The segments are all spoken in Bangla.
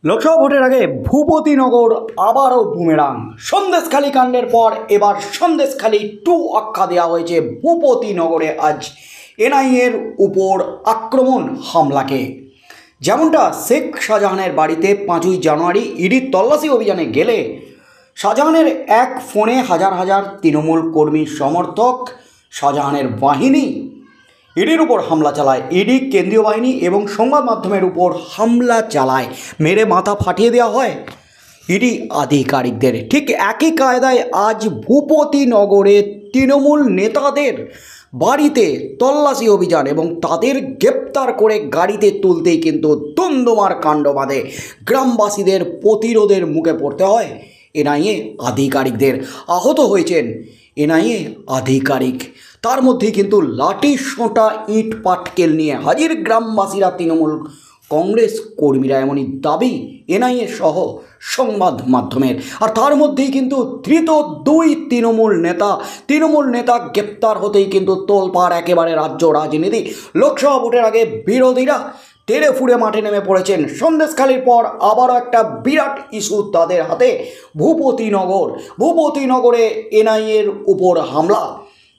লোকসভা ভোটের আগে ভূপতিনগর আবারও বুমেরাং। সন্দেশখালী কাণ্ডের পর এবার সন্দেশখালী 2 আখ্যা দেওয়া হয়েছে ভূপতিনগরে আজ এনআইএর উপর আক্রমণ হামলাকে। যেমনটা শেখ শাহজাহানের বাড়িতে 5ই জানুয়ারি ইডির তল্লাশি অভিযানে গেলে শাহজাহানের এক ফোনে হাজার হাজার তৃণমূল কর্মী সমর্থক শাহজাহানের বাহিনী ইডির উপর হামলা চালায়। ইডি কেন্দ্রীয় বাহিনী এবং সংবাদ মাধ্যমের উপর হামলা চালায়, মেরে মাথা ফাটিয়ে দেওয়া হয় ইডি আধিকারিকদের। ঠিক একই কায়দায় আজ ভূপতিনগরে তৃণমূল নেতাদের বাড়িতে তল্লাশি অভিযান এবং তাদের গ্রেপ্তার করে গাড়িতে তুলতেই কিন্তু দন্দমার কাণ্ড বাঁধে। গ্রামবাসীদের প্রতিরোধের মুখে পড়তে হয় এনআইএ আধিকারিকদের। আহত হয়েছেন এনআইএ আধিকারিক, তার মধ্যেই কিন্তু লাঠি সোঁটা ইট পাটকেল নিয়ে হাজির গ্রামবাসীরা, তৃণমূল কংগ্রেস কর্মীরা, এমনই দাবি এনআইএ সহ সংবাদ মাধ্যমের। আর তার মধ্যেই কিন্তু ধৃত 2 তৃণমূল নেতা গ্রেপ্তার হতেই কিন্তু তোলপাড় একেবারে রাজ্য রাজনীতি। লোকসভা ভোটের আগে বিরোধীরা তেড়ে ফুড়ে মাঠে নেমে পড়েছেন। সন্দেশখালীর পর আবারও একটা বিরাট ইস্যু তাদের হাতে, ভূপতিনগরে এনআইএর উপর হামলা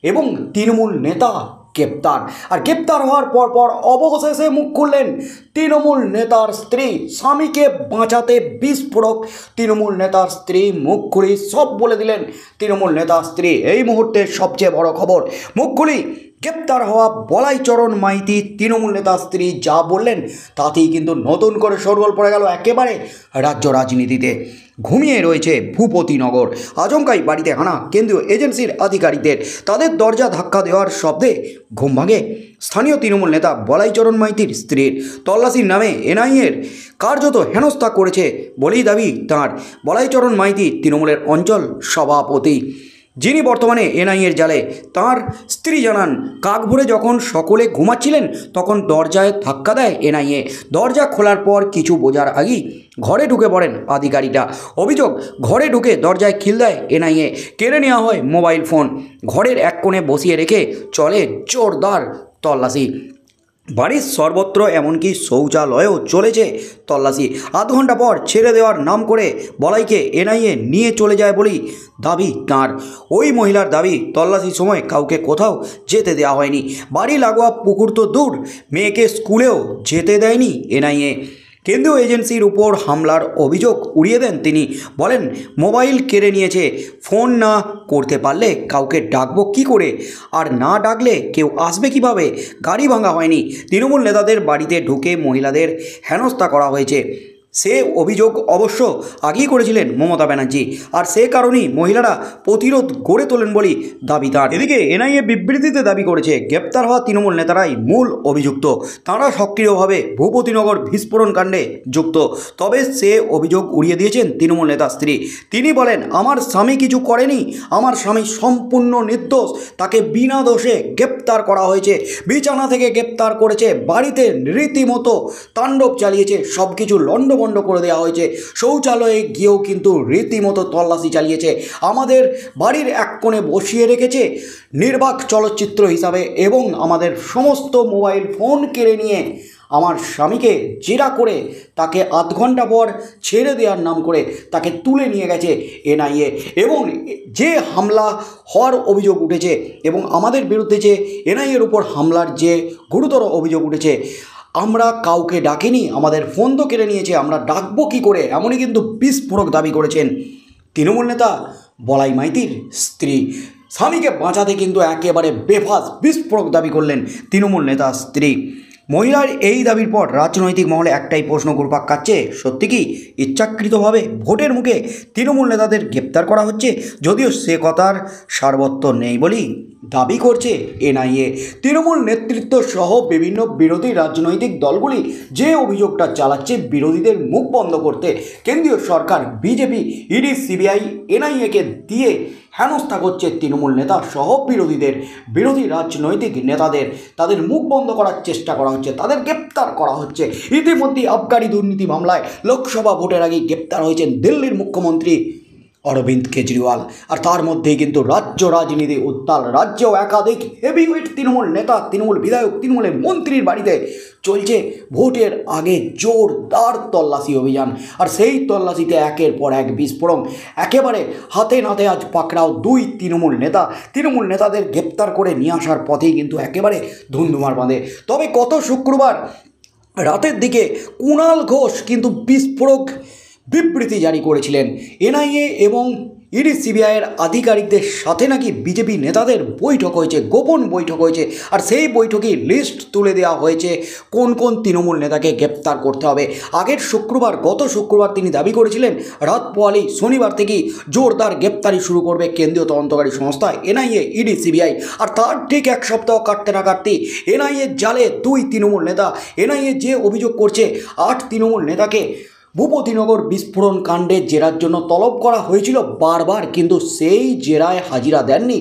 এবং তৃণমূল নেতা গ্রেপ্তার। আর গ্রেপ্তার হওয়ার পর অবশেষে মুখ খুললেন তৃণমূল নেতার স্ত্রী। স্বামীকে বাঁচাতে বিস্ফোরক তৃণমূল নেতার স্ত্রী মুখ খুলি সব বলে দিলেন তৃণমূল নেতার স্ত্রী। এই মুহূর্তের সবচেয়ে বড় খবর, মুখ খুলি গ্রেপ্তার হওয়া বলাইচরণ মাইতি তৃণমূল নেতার স্ত্রী যা বললেন তাতেই কিন্তু নতুন করে শোরগোল পড়ে গেল একেবারে রাজ্য রাজনীতিতে। ঘুমিয়ে রয়েছে ভূপতিনগর। আচমকাই বাড়িতে হানা কেন্দ্রীয় এজেন্সির আধিকারিকদের। তাদের দরজা ধাক্কা দেওয়ার শব্দে ঘুম ভাঙে স্থানীয় তৃণমূল নেতা বলাইচরণ মাইতির স্ত্রীর। তল্লাশির নামে এনআইএর কার্যত হেনস্থা করেছে বলেই দাবি তাঁর। বলাইচরণ মাইতি তৃণমূলের অঞ্চল সভাপতি, যিনি বর্তমানে এনআইএর জালে। তাঁর স্ত্রী জানান, কাক ভরে যখন সকলে ঘুমাচ্ছিলেন তখন দরজায় ধাক্কা দেয় এনআইএ। দরজা খোলার পর কিছু বোঝার আগেই ঘরে ঢুকে পড়েন আধিকারিকরা। অভিযোগ, ঘরে ঢুকে দরজায় খিল দেয় এনআইএ, কেড়ে নেওয়া হয় মোবাইল ফোন। ঘরের এক কোণে বসিয়ে রেখে চলে জোরদার তল্লাশি। বাড়ির সর্বত্র এমনকি শৌচালয়েও চলেছে তল্লাশি। আধ ঘন্টা পর ছেড়ে দেওয়ার নাম করে বলাইকে এনআইএ নিয়ে চলে যায় বলেই দাবি তাঁর। ওই মহিলার দাবি, তল্লাশির সময় কাউকে কোথাও যেতে দেওয়া হয়নি। বাড়ি লাগোয়া পুকুর তো দূর, মেয়েকে স্কুলেও যেতে দেয়নি এনআইএ। কেন্দ্রীয় এজেন্সির উপর হামলার অভিযোগ উড়িয়ে দেন তিনি। বলেন, মোবাইল কেড়ে নিয়েছে, ফোন না করতে পারলে কাউকে ডাকবো কী করে, আর না ডাকলে কেউ আসবে কিভাবে। গাড়ি ভাঙা হয়নি, তৃণমূল নেতাদের বাড়িতে ঢুকে মহিলাদের হেনস্থা করা হয়েছে। সে অভিযোগ অবশ্য আগেই করেছিলেন মমতা ব্যানার্জি, আর সে কারণেই মহিলারা প্রতিরোধ গড়ে তোলেন বলেই দাবি তার। এদিকে এনআইএ বিবৃতিতে দাবি করেছে গ্রেপ্তার হওয়া তৃণমূল নেতারাই মূল অভিযুক্ত, তাঁরা সক্রিয়ভাবে ভূপতিনগর বিস্ফোরণ কাণ্ডে যুক্ত। তবে সে অভিযোগ উড়িয়ে দিয়েছেন তৃণমূল নেতার স্ত্রী। তিনি বলেন, আমার স্বামী কিছু করেনি, আমার স্বামী সম্পূর্ণ নির্দোষ, তাকে বিনা দোষে গ্রেপ্তার করা হয়েছে। বিছানা থেকে গ্রেপ্তার করেছে, বাড়িতে রীতিমতো তাণ্ডব চালিয়েছে, সব কিছু লন্ডভন্ড করে দেওয়া হয়েছে। শৌচালয়ে গিয়েও কিন্তু রীতিমতো তল্লাশি চালিয়েছে। আমাদের বাড়ির এক কোণে বসিয়ে রেখেছে নির্বাক চলচ্চিত্র হিসাবে এবং আমাদের সমস্ত মোবাইল ফোন কেড়ে নিয়ে আমার স্বামীকে জেরা করে তাকে আধ ঘন্টা পর ছেড়ে দেওয়ার নাম করে তাকে তুলে নিয়ে গেছে এনআইএ। এবং যে হামলা হওয়ার অভিযোগ উঠেছে এবং আমাদের বিরুদ্ধে যে এনআইএর উপর হামলার যে গুরুতর অভিযোগ উঠেছে, আমরা কাউকে ডাকিনি, আমাদের ফোন তো কেড়ে নিয়েছে, আমরা ডাকবো কী করে, এমনই কিন্তু বিস্ফোরক দাবি করেছেন তৃণমূল নেতা বলাই মাইতির স্ত্রী। স্বামীকে বাঁচাতে কিন্তু একেবারে বেফাস বিস্ফোরক দাবি করলেন তৃণমূল নেতা স্ত্রী। মহিলার এই দাবির পর রাজনৈতিক মহলে একটাই প্রশ্ন ঘুরপাক খাচ্ছে, সত্যি কি ইচ্ছাকৃতভাবে ভোটের মুখে তৃণমূল নেতাদের গ্রেপ্তার করা হচ্ছে? যদিও সে কথার সারবত্য নেই বলেই দাবি করছে এনআইএ। তৃণমূল নেতৃত্ব সহ বিভিন্ন বিরোধী রাজনৈতিক দলগুলি যে অভিযোগটা চালাচ্ছে বিরোধীদের মুখ বন্ধ করতে, কেন্দ্রীয় সরকার বিজেপি, ইডি, সিবিআই এনআইএকে দিয়ে হেনস্থা করছে তৃণমূল নেতা সহ বিরোধী রাজনৈতিক নেতাদের। তাদের মুখ বন্ধ করার চেষ্টা করা হচ্ছে, তাদের গ্রেপ্তার করা হচ্ছে। ইতিমধ্যে আবগারি দুর্নীতি মামলায় লোকসভা ভোটের আগে গ্রেপ্তার হয়েছেন দিল্লির মুখ্যমন্ত্রী অরবিন্দ কেজরিওয়াল। আর তার মধ্যেই কিন্তু রাজ্য রাজনীতি উত্তাল। রাজ্যেও একাধিক হেভিওয়েট তৃণমূল নেতা, তৃণমূল বিধায়ক, তৃণমূলের মন্ত্রীর বাড়িতে চলছে ভোটের আগে জোরদার তল্লাশি অভিযান। আর সেই তল্লাশিতে একের পর এক বিস্ফোরণ। একেবারে হাতে নাতে আজ পাকড়াও দুই তৃণমূল নেতা। তৃণমূল নেতাদের গ্রেপ্তার করে নিয়ে আসার পথেই কিন্তু একেবারে ধুন্ধুমার বাঁধে। তবে গত শুক্রবার রাতের দিকে কুণাল ঘোষ কিন্তু বিস্ফোরক বিবৃতি জারি করেছিলেন। এনআইএ এবং ইডি সিবিআইয়ের আধিকারিকদের সাথে নাকি বিজেপি নেতাদের বৈঠক হয়েছে, গোপন বৈঠক হয়েছে। আর সেই বৈঠকেই লিস্ট তুলে দেওয়া হয়েছে কোন কোন তৃণমূল নেতাকে গ্রেপ্তার করতে হবে। গত শুক্রবার তিনি দাবি করেছিলেন রাত পোয়ালি শনিবার থেকেই জোরদার গ্রেপ্তারি শুরু করবে কেন্দ্রীয় তদন্তকারী সংস্থা এনআইএ, ইডি, সিবিআই। আর তার ঠিক এক সপ্তাহ কাটতে না কাটতেই এনআইএর জালে দুই তৃণমূল নেতা। এনআইএ যে অভিযোগ করছে 8 তৃণমূল নেতাকে ভূপতিনগর বিস্ফোরণ কাণ্ডের জেরার জন্য তলব করা হয়েছিল বারবার, কিন্তু সেই জেরায় হাজিরা দেননি,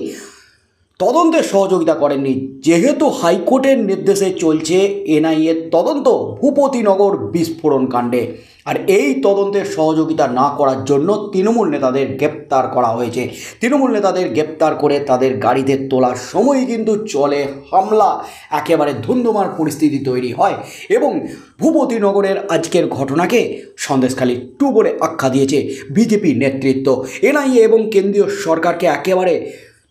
তদন্তে সহযোগিতা করেননি। যেহেতু হাইকোর্টের নির্দেশে চলছে এনআইএর তদন্ত ভূপতিনগর বিস্ফোরণ কাণ্ডে, আর এই তদন্তের সহযোগিতা না করার জন্য তৃণমূল নেতাদের গ্রেপ্তার করা হয়েছে। তৃণমূল নেতাদের গ্রেপ্তার করে তাদের গাড়িতে তোলার সময় কিন্তু চলে হামলা। একেবারে ধুন্ধুমার পরিস্থিতি তৈরি হয় এবং ভূপতিনগরের আজকের ঘটনাকে সন্দেশখালী 2 বলে আখ্যা দিয়েছে বিজেপি নেতৃত্ব। এনআইএ এবং কেন্দ্রীয় সরকারকে একেবারে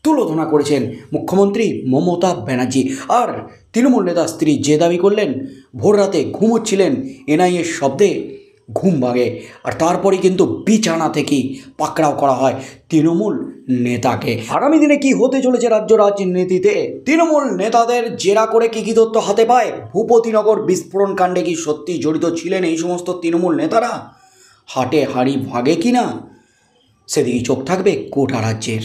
তুলোধনা করেছেন মুখ্যমন্ত্রী মমতা ব্যানার্জি। আর তৃণমূল নেতার স্ত্রী যে দাবি করলেন ভোর রাতে ঘুমোচ্ছিলেন, এনআইএর শব্দে ঘুম ভাঙে। আর তারপরে কিন্তু বিছানা থেকেই পাকড়াও করা হয় তৃণমূল নেতাকে। আগামী দিনে কি হতে চলেছে রাজ্য রাজনীতিতে, তৃণমূল নেতাদের জেরা করে কী তথ্য হাতে পায়, ভূপতিনগর বিস্ফোরণ কাণ্ডে কি সত্যি জড়িত ছিলেন এই সমস্ত তৃণমূল নেতারা, হাটে হাঁড়ি ভাগে কিনা, সেদিকেই চোখ থাকবে গোটা রাজ্যের।